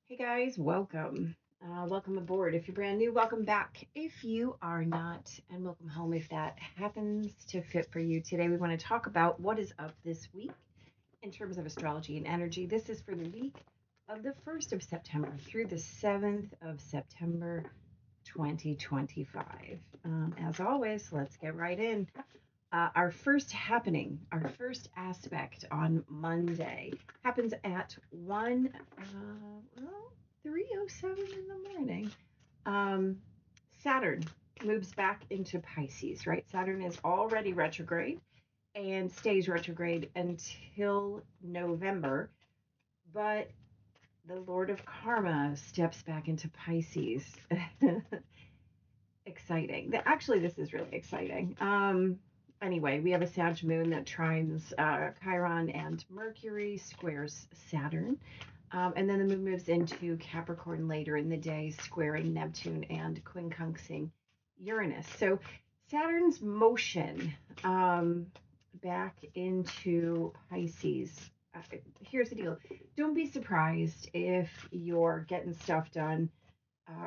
Hey guys, welcome. Welcome aboard. If you're brand new, welcome back. If you are not, and welcome home if that happens to fit for you. Today, we want to talk about what is up this week in terms of astrology and energy. This is for the week of the 1st of September through the 7th of September 2025. As always, let's get right in. Our first happening, our first aspect on Monday happens at 3:07 in the morning. Saturn moves back into Pisces, right? Saturn is already retrograde and stays retrograde until November, but the Lord of Karma steps back into Pisces. Exciting. Actually, this is really exciting. Anyway, we have a Sag moon that trines Chiron and Mercury, squares Saturn. And then the moon moves into Capricorn later in the day, squaring Neptune and quincunxing Uranus. So Saturn's motion back into Pisces. Here's the deal. Don't be surprised if you're getting stuff done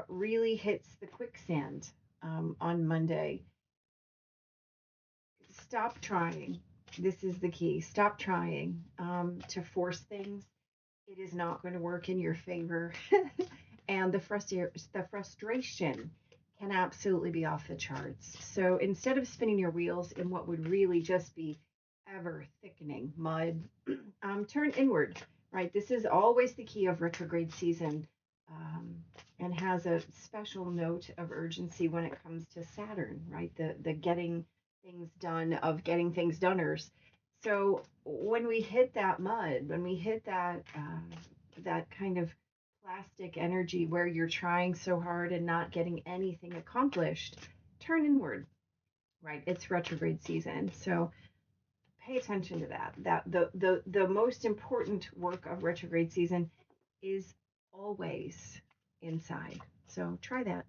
really hits the quicksand on Monday. Stop trying. This is the key. Stop trying to force things. It is not going to work in your favor. And the frustration can absolutely be off the charts. So instead of spinning your wheels in what would really just be ever thickening mud, turn inward, right? This is always the key of retrograde season. And has a special note of urgency when it comes to Saturn, right? The getting things done of getting things doneers. So when we hit that mud, when we hit that kind of plastic energy where you're trying so hard and not getting anything accomplished, turn inward, right? It's retrograde season, so pay attention to that. That the most important work of retrograde season is always inside. So try that.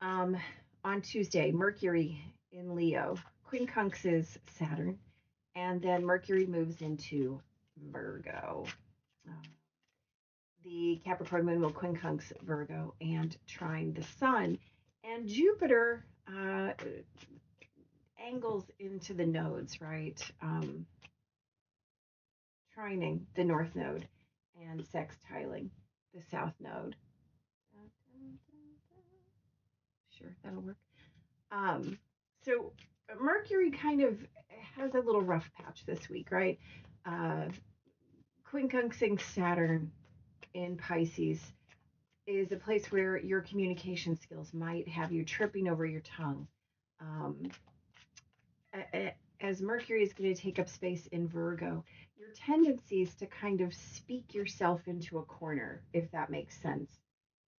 Um, on Tuesday, Mercury in Leo quincunxes Saturn, and then Mercury moves into Virgo. Um, the Capricorn moon will quincunx Virgo and trine the sun, and Jupiter angles into the nodes, right? Trining the north node and sextiling the south node. Sure, that'll work. Um, so Mercury kind of has a little rough patch this week, right? Uh, quincunxing Saturn in Pisces is a place where your communication skills might have you tripping over your tongue. Um, as Mercury is going to take up space in Virgo, your tendencies to kind of speak yourself into a corner, if that makes sense.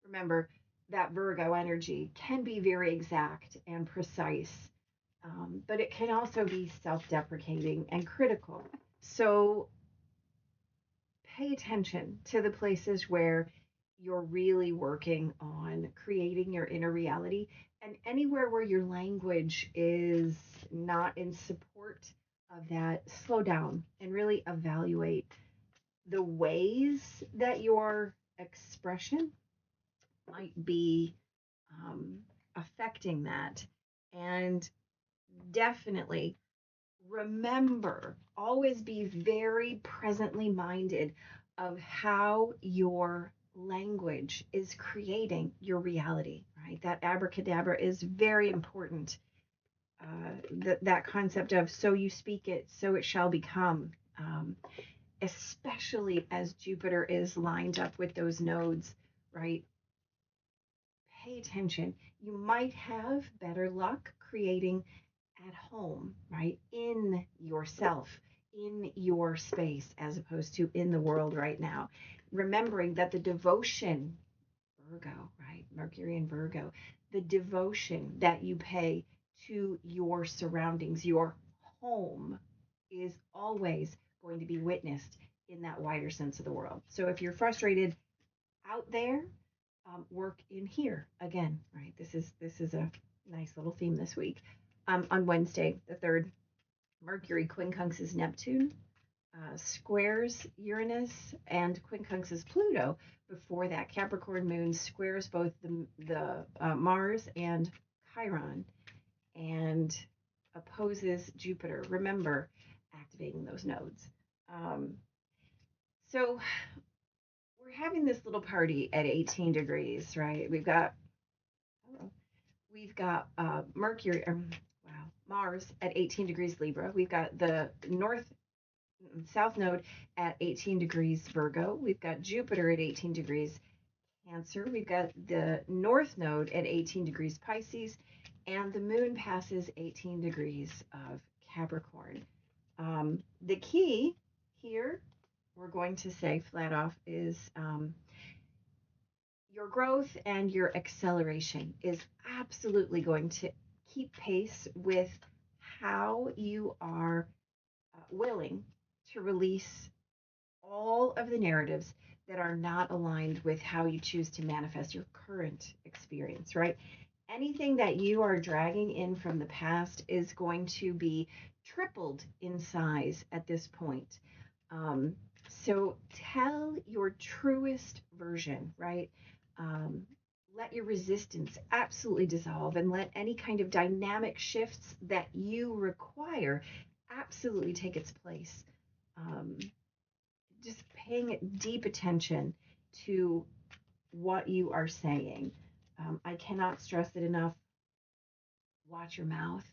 Remember, that Virgo energy can be very exact and precise, but it can also be self deprecating and critical. So pay attention to the places where you're really working on creating your inner reality, and anywhere where your language is not in support of that, slow down and really evaluate the ways that your expression might be affecting that. And definitely remember, always be very presently minded of how your language is creating your reality, right? That abracadabra is very important. That concept of so you speak it, so it shall become, especially as Jupiter is lined up with those nodes, right? Pay attention. You might have better luck creating at home, right? In yourself, in your space, as opposed to in the world right now. Remembering that the devotion, Virgo, right? Mercury and Virgo, the devotion that you pay to your surroundings, your home, is always going to be witnessed in that wider sense of the world. So if you're frustrated out there, work in here again, right? This is a nice little theme this week. On Wednesday, the 3rd, Mercury quincunxes Neptune, squares Uranus and quincunxes Pluto. Before that, Capricorn moon squares both the Mars and Chiron and opposes Jupiter. Remember, activating those nodes. Um, so we're having this little party at 18 degrees, right? We've got Mercury, wow, Mars at 18 degrees Libra. We've got the south node at 18 degrees Virgo. We've got Jupiter at 18 degrees Cancer. We've got the north node at 18 degrees Pisces, and the moon passes 18 degrees of Capricorn. The key here, we're going to say flat off, is your growth and your acceleration is absolutely going to keep pace with how you are willing to release all of the narratives that are not aligned with how you choose to manifest your current experience, right? Anything that you are dragging in from the past is going to be tripled in size at this point. Um, so tell your truest version, right? Um, let your resistance absolutely dissolve and let any kind of dynamic shifts that you require absolutely take its place. Um, just paying deep attention to what you are saying. I cannot stress it enough. Watch your mouth.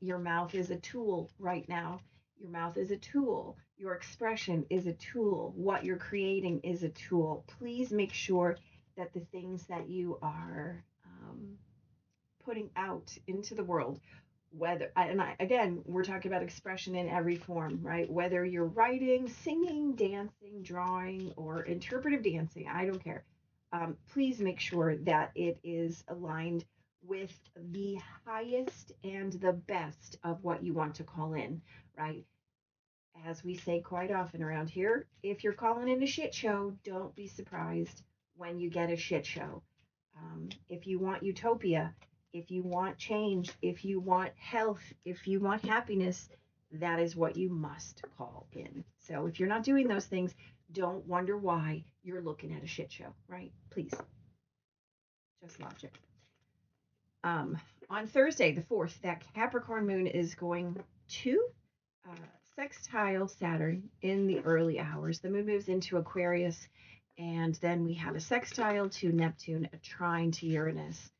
Your mouth is a tool right now. Your mouth is a tool. Your expression is a tool. What you're creating is a tool. Please make sure that the things that you are putting out into the world, again, we're talking about expression in every form, right? Whether you're writing, singing, dancing, drawing, or interpretive dancing, I don't care. Please make sure that it is aligned with the highest and the best of what you want to call in, right? As we say quite often around here, if you're calling in a shit show, don't be surprised when you get a shit show. If you want utopia, if you want change, if you want health, if you want happiness, that is what you must call in. So if you're not doing those things, don't wonder why you're looking at a shit show, right? Please, just logic. On Thursday, the 4th, that Capricorn moon is going to uh, sextile Saturn in the early hours. The moon moves into Aquarius, and then we have a sextile to Neptune, a trine to Uranus,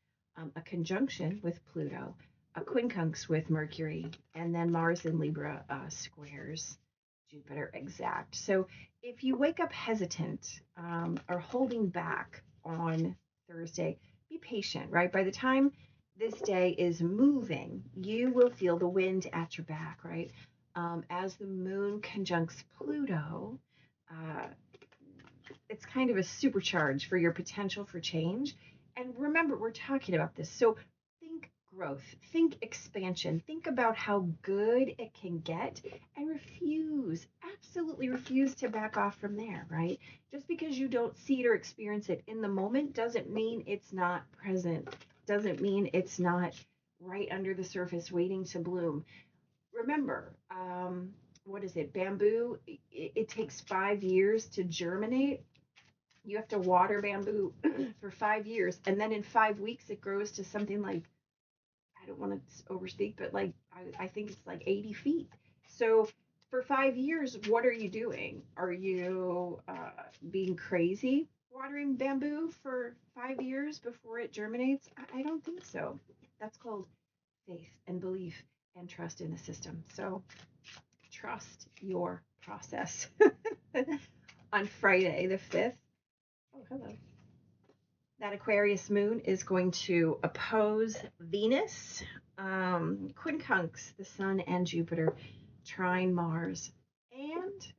a conjunction with Pluto, a quincunx with Mercury, and then Mars in Libra squares Jupiter exact. So if you wake up hesitant or holding back on Thursday, be patient, right? By the time this day is moving, you will feel the wind at your back, right? As the moon conjuncts Pluto, uh, it's kind of a supercharge for your potential for change. And remember, we're talking about this. So think growth, think expansion, think about how good it can get, and absolutely refuse to back off from there, right? Just because you don't see it or experience it in the moment doesn't mean it's not present, doesn't mean it's not right under the surface waiting to bloom. Remember, what is it? Bamboo, it takes 5 years to germinate. You have to water bamboo for 5 years, and then in 5 weeks it grows to something like, I don't want to overspeak, but like I think it's like 80 feet. So for 5 years, what are you doing? Are you being crazy watering bamboo for 5 years before it germinates? I don't think so. That's called faith and belief and trust in the system. So trust your process. On Friday the 5th, oh, hello. That Aquarius moon is going to oppose Venus, quincunx, the sun and Jupiter, trine Mars, and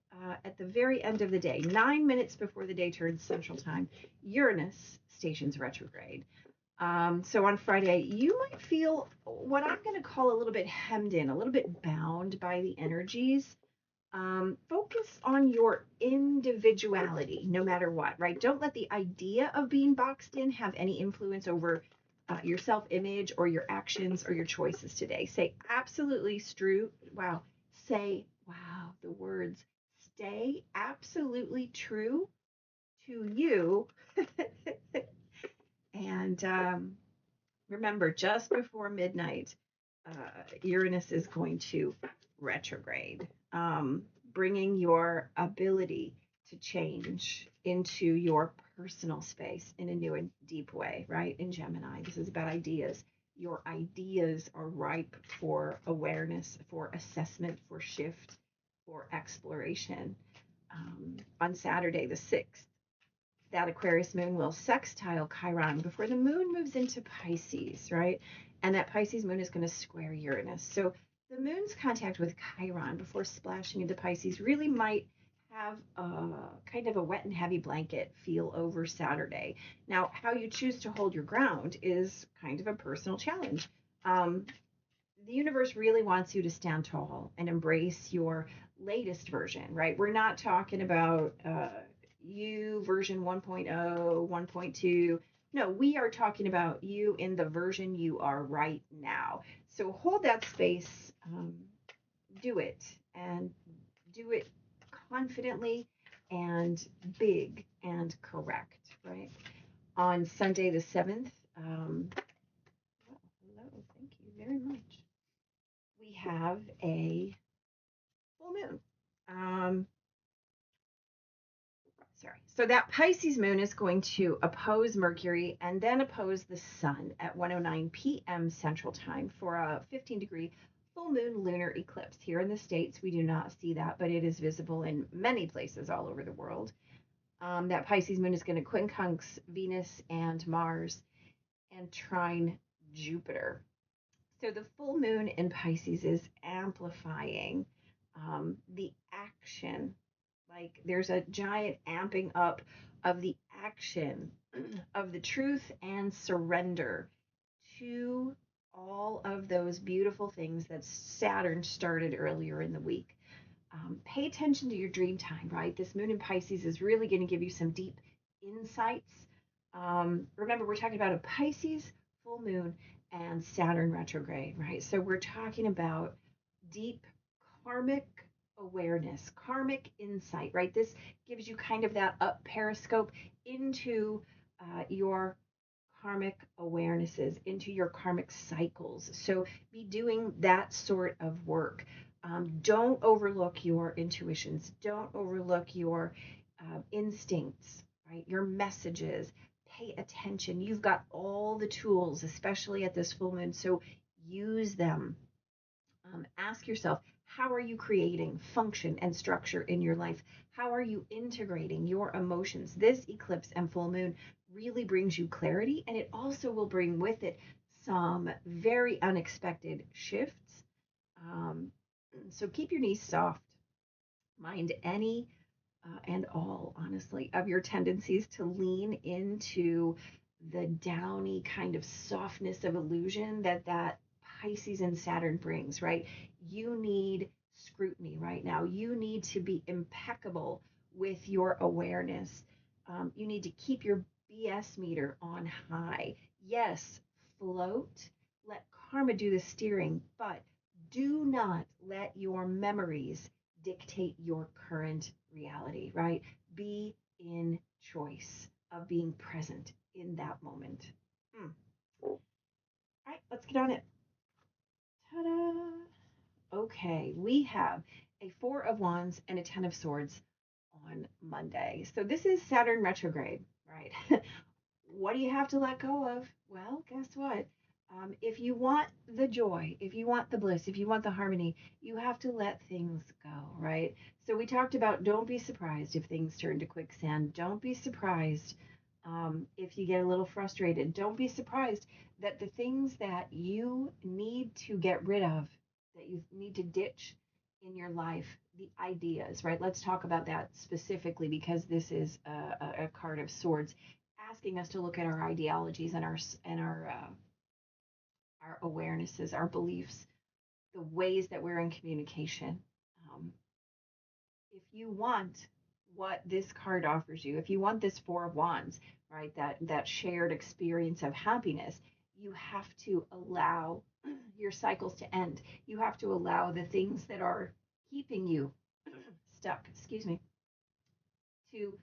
at the very end of the day, 9 minutes before the day turns Central Time, Uranus stations retrograde. So on Friday, you might feel what I'm going to call a little bit hemmed in, a little bit bound by the energies. Focus on your individuality no matter what, right? Don't let the idea of being boxed in have any influence over your self-image or your actions or your choices today. Say absolutely, say Wow, the words stay absolutely true to you. And remember, just before midnight, Uranus is going to retrograde, bringing your ability to change into your personal space in a new and deep way, right? In Gemini, this is about ideas. Your ideas are ripe for awareness, for assessment, for shift, for exploration. On Saturday, the 6th, that Aquarius moon will sextile Chiron before the moon moves into Pisces, right? And that Pisces moon is going to square Uranus. So the moon's contact with Chiron before splashing into Pisces really might have a kind of a wet and heavy blanket feel over Saturday. Now, how you choose to hold your ground is kind of a personal challenge. The universe really wants you to stand tall and embrace your latest version, right? We're not talking about you version 1.0, 1.2. No, we are talking about you in the version you are right now. So hold that space, do it, and do it confidently and big and correct, right? On Sunday the 7th, hello, thank you very much. We have a full moon. So that Pisces moon is going to oppose Mercury and then oppose the sun at 1:09 p.m. Central Time for a 15-degree full moon lunar eclipse. Here in the States, we do not see that, but it is visible in many places all over the world. That Pisces moon is going to quincunx Venus and Mars and trine Jupiter. So the full moon in Pisces is amplifying the action. Like there's a giant amping up of the action of the truth and surrender to all of those beautiful things that Saturn started earlier in the week. Pay attention to your dream time, right? This moon in Pisces is really going to give you some deep insights. Remember, we're talking about a Pisces full moon and Saturn retrograde, right? So we're talking about deep karmic awareness, karmic insight, right? This gives you kind of that up periscope into your karmic awarenesses, into your karmic cycles. So be doing that sort of work. Don't overlook your intuitions. Don't overlook your instincts, right? Your messages. Pay attention. You've got all the tools, especially at this full moon. So use them. Ask yourself, how are you creating function and structure in your life? How are you integrating your emotions? This eclipse and full moon really brings you clarity, and it also will bring with it some very unexpected shifts. So keep your knees soft. Mind any and all, honestly, of your tendencies to lean into the downy kind of softness of illusion that Pisces and Saturn brings, right? You need scrutiny right now. You need to be impeccable with your awareness. You need to keep your BS meter on high. Yes, float. Let karma do the steering, but do not let your memories dictate your current reality, right? Be in choice of being present in that moment. All right, let's get on it. Ta-da! Okay, we have a Four of Wands and a Ten of Swords on Monday. So this is Saturn retrograde, right? What do you have to let go of? Well, guess what? If you want the joy, if you want the bliss, if you want the harmony, you have to let things go, right? So we talked about don't be surprised if things turn to quicksand. Don't be surprised if you get a little frustrated. Don't be surprised that the things that you need to get rid of, that you need to ditch in your life, the ideas, right? Let's talk about that specifically because this is a card of swords asking us to look at our ideologies and our awarenesses, our beliefs, the ways that we're in communication. If you want what this card offers you, if you want this Four of Wands, right, that shared experience of happiness, you have to allow your cycles to end. You have to allow the things that are keeping you stuck, excuse me, to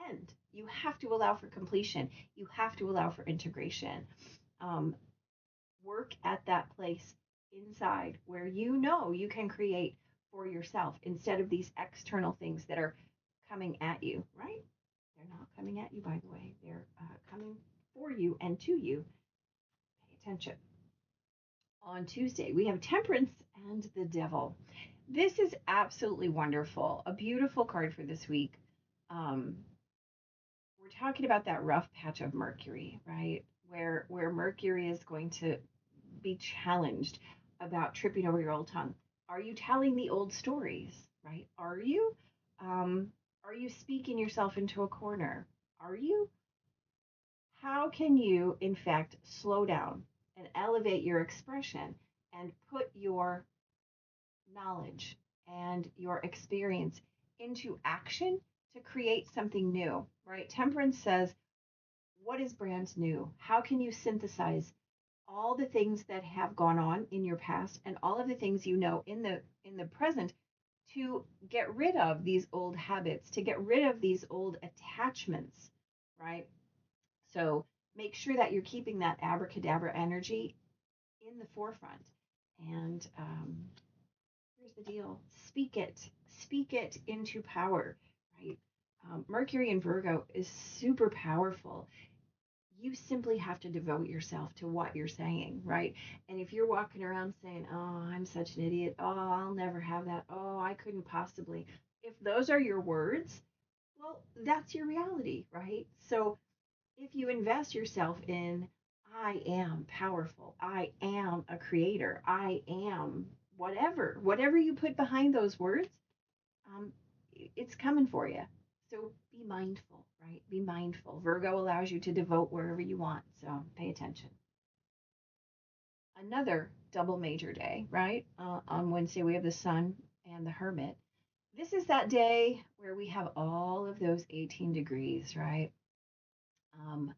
end. You have to allow for completion. You have to allow for integration. Um, Work at that place inside where you know you can create for yourself instead of these external things that are coming at you, right? They're not coming at you, by the way. They're coming for you and to you. Pay attention. On Tuesday, we have Temperance and the Devil. This is absolutely wonderful. A beautiful card for this week. Um, we're talking about that rough patch of Mercury, right? Where Mercury is going to be challenged about tripping over your old tongue. Are you telling the old stories, right? Are you? Are you speaking yourself into a corner? Are you? How can you, in fact, slow down and elevate your expression and put your knowledge and your experience into action to create something new, right? Temperance says, what is brand new? How can you synthesize all the things that have gone on in your past and all of the things you know in the present to get rid of these old habits, to get rid of these old attachments, right? So make sure that you're keeping that abracadabra energy in the forefront. And here's the deal: speak it into power, right? Mercury in Virgo is super powerful. You simply have to devote yourself to what you're saying, right? And if you're walking around saying, oh, I'm such an idiot, oh, I'll never have that, oh, I couldn't possibly, if those are your words, well, that's your reality, right? So if you invest yourself in, I am powerful, I am a creator, I am whatever you put behind those words, um, it's coming for you. So be mindful, right? Be mindful. Virgo allows you to devote wherever you want. So pay attention. Another double major day, right? On Wednesday, we have the Sun and the Hermit. This is that day where we have all of those 18 degrees, right? Um,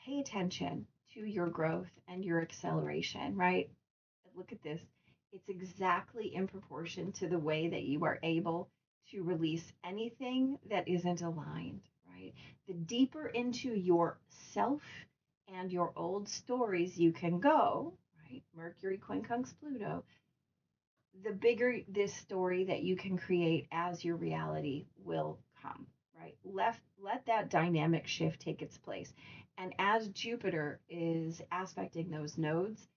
Pay attention to your growth and your acceleration, right? Look at this. It's exactly in proportion to the way that you are able to release anything that isn't aligned, right? The deeper into yourself and your old stories you can go, right? Mercury quincunx Pluto, the bigger this story that you can create as your reality will come, right? Let that dynamic shift take its place. And as Jupiter is aspecting those nodes,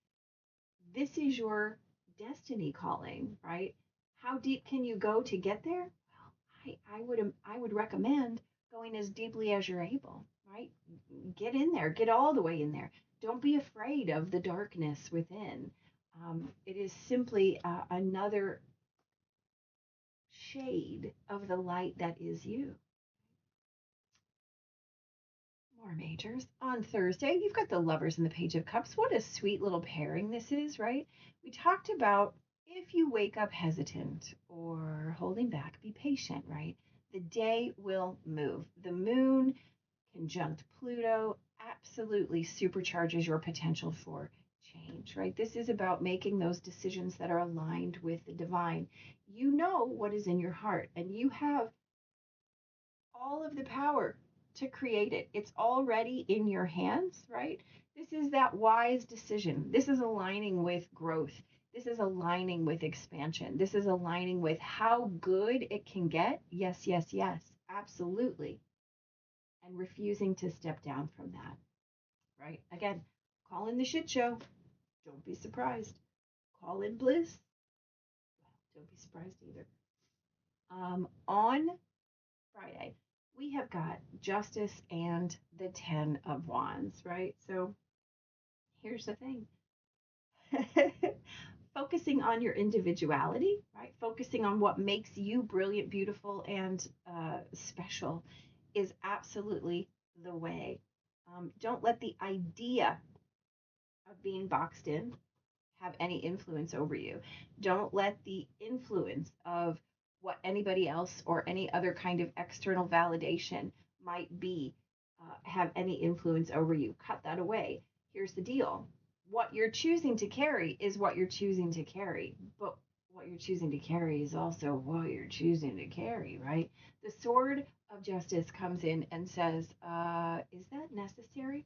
this is your destiny calling, right? How deep can you go to get there? Well, I would recommend going as deeply as you're able, right? Get in there, get all the way in there. Don't be afraid of the darkness within. It is simply another shade of the light that is you. More majors. On Thursday, you've got the Lovers and the Page of Cups. What a sweet little pairing this is, right? We talked about if you wake up hesitant or holding back, be patient, right? The day will move. The moon conjunct Pluto absolutely supercharges your potential for change, right? This is about making those decisions that are aligned with the divine. You know what is in your heart, and you have all of the power to create it. It's already in your hands, right? This is that wise decision. This is aligning with growth. This is aligning with expansion. This is aligning with how good it can get. Yes, yes, yes, absolutely. And refusing to step down from that, right? Again, call in the shit show. Don't be surprised. Call in bliss. Don't be surprised either. On Friday, we have got Justice and the Ten of Wands, right? So here's the thing. Focusing on your individuality, right? Focusing on what makes you brilliant, beautiful, and special is absolutely the way. Don't let the idea of being boxed in have any influence over you. Don't let the influence of what anybody else or any other kind of external validation might be have any influence over you. Cut that away. Here's the deal: what you're choosing to carry is what you're choosing to carry. But what you're choosing to carry is also what you're choosing to carry, right? The sword of justice comes in and says, is that necessary?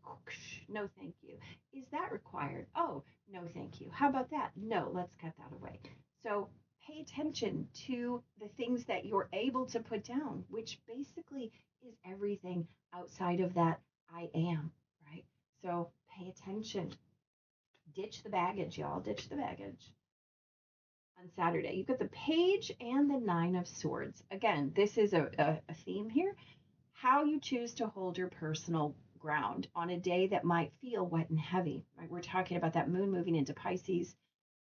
No, thank you. Is that required? Oh, no, thank you. How about that? No, let's cut that away. So pay attention to the things that you're able to put down, which basically is everything outside of that I am, right? So pay attention. Ditch the baggage, y'all. Ditch the baggage. On Saturday, you've got the Page and the Nine of Swords. Again, this is a theme here. How you choose to hold your personal ground on a day that might feel wet and heavy, right? We're talking about that moon moving into Pisces.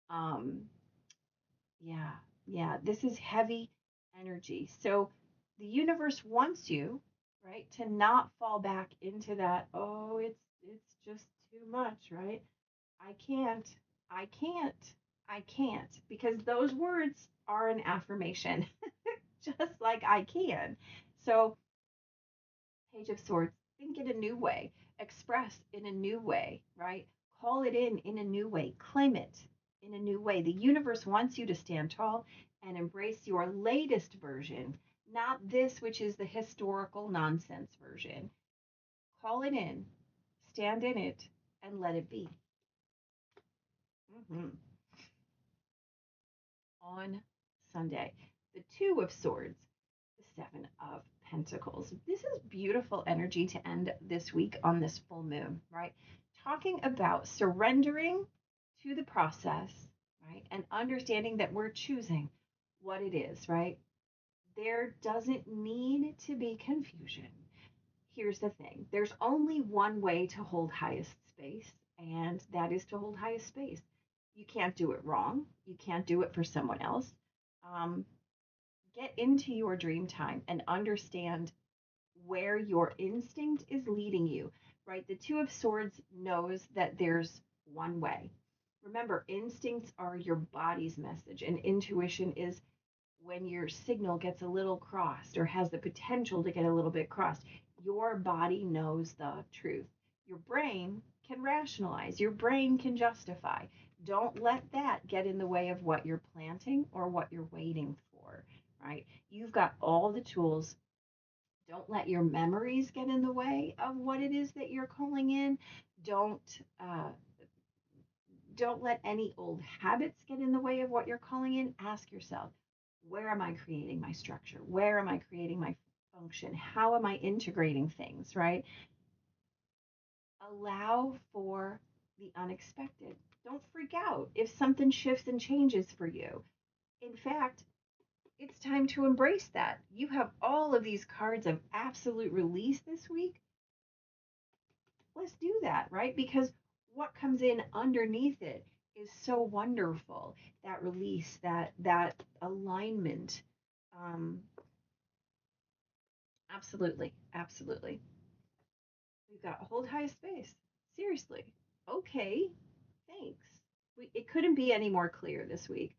Um, yeah, this is heavy energy. So the universe wants you, right, to not fall back into that, oh, it's just too much, right? I can't, I can't, I can't, because those words are an affirmation, just like I can. So, Page of Swords, think in a new way, express in a new way, right? Call it in a new way, claim it in a new way. The universe wants you to stand tall and embrace your latest version, not this, which is the historical nonsense version. Call it in, stand in it, and let it be. Mm-hmm. On Sunday, the Two of Swords, the Seven of Pentacles. This is beautiful energy to end this week on this full moon, right? Talking about surrendering to the process, right? And understanding that we're choosing what it is, right? There doesn't need to be confusion. Here's the thing, there's only one way to hold highest space, and that is to hold highest space. You can't do it wrong. You can't do it for someone else. Um, get into your dream time and understand where your instinct is leading you, right? The Two of Swords knows that there's one way. Remember, instincts are your body's message, and intuition is when your signal gets a little crossed or has the potential to get a little bit crossed. Your body knows the truth. Your brain can rationalize, your brain can justify. Don't let that get in the way of what you're planting or what you're waiting for, right? You've got all the tools. Don't let your memories get in the way of what it is that you're calling in. Don't uh, don't let any old habits get in the way of what you're calling in. Ask yourself, where am I creating my structure? Where am I creating my function? How am I integrating things, right? Allow for the unexpected. Don't freak out if something shifts and changes for you. In fact, it's time to embrace that. You have all of these cards of absolute release this week. Let's do that, right? Because what comes in underneath it is so wonderful. That release, that alignment. Um, absolutely, absolutely. We've got hold high space. Seriously. Okay. Thanks. It couldn't be any more clear this week.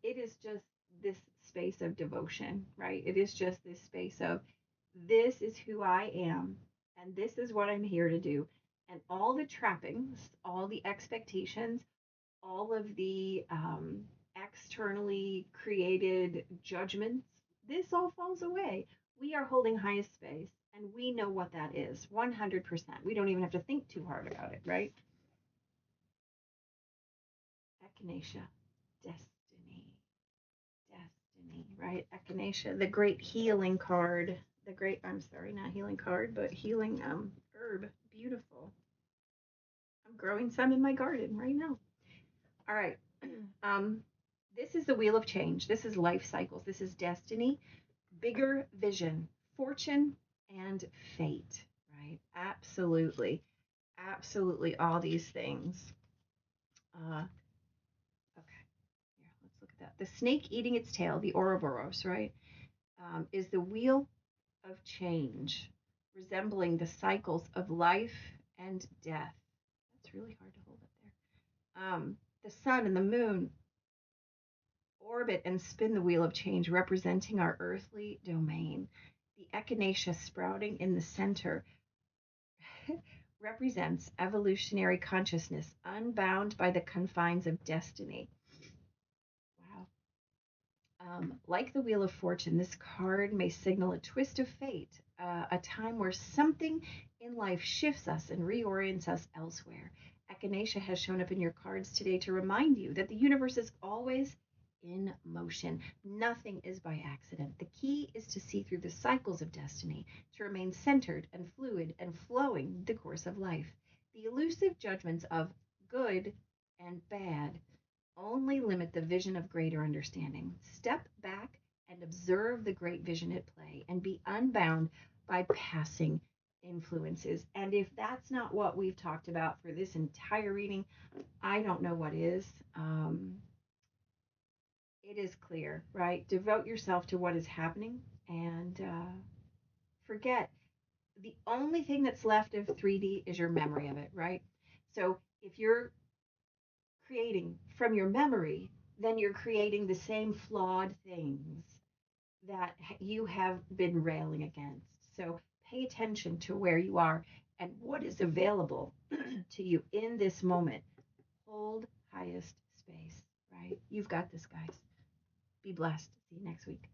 It is just this space of devotion, right? It is just this space of this is who I am, and this is what I'm here to do. And all the trappings, all the expectations, all of the externally created judgments, this all falls away. We are holding highest space, and we know what that is 100%. We don't even have to think too hard about it, right? Echinacea, destiny, destiny, right? Echinacea, the great healing card, the great, I'm sorry, not healing card, but healing herb. Beautiful. I'm growing some in my garden right now. All right. Um, this is the wheel of change. This is life cycles. This is destiny, bigger vision, fortune, and fate, right? Absolutely. Absolutely all these things. Okay. Here, let's look at that. The snake eating its tail, the Ouroboros, right, is the wheel of change, resembling the cycles of life and death. That's really hard to hold up there. The sun and the moon orbit and spin the wheel of change, representing our earthly domain. The echinacea sprouting in the center represents evolutionary consciousness, unbound by the confines of destiny. Wow, Like the Wheel of Fortune, this card may signal a twist of fate, a time where something in life shifts us and reorients us elsewhere. Echinacea has shown up in your cards today to remind you that the universe is always in motion. Nothing is by accident. The key is to see through the cycles of destiny, to remain centered and fluid and flowing the course of life. The elusive judgments of good and bad only limit the vision of greater understanding. Step back and observe the great vision at play and be unbound by passing influences. And if that's not what we've talked about for this entire reading, I don't know what is. It is clear, right? Devote yourself to what is happening and forget. The only thing that's left of 3D is your memory of it, right? So if you're creating from your memory, then you're creating the same flawed things that you have been railing against. So pay attention to where you are and what is available to you in this moment. Hold highest space, right? You've got this, guys. Be blessed. See you next week.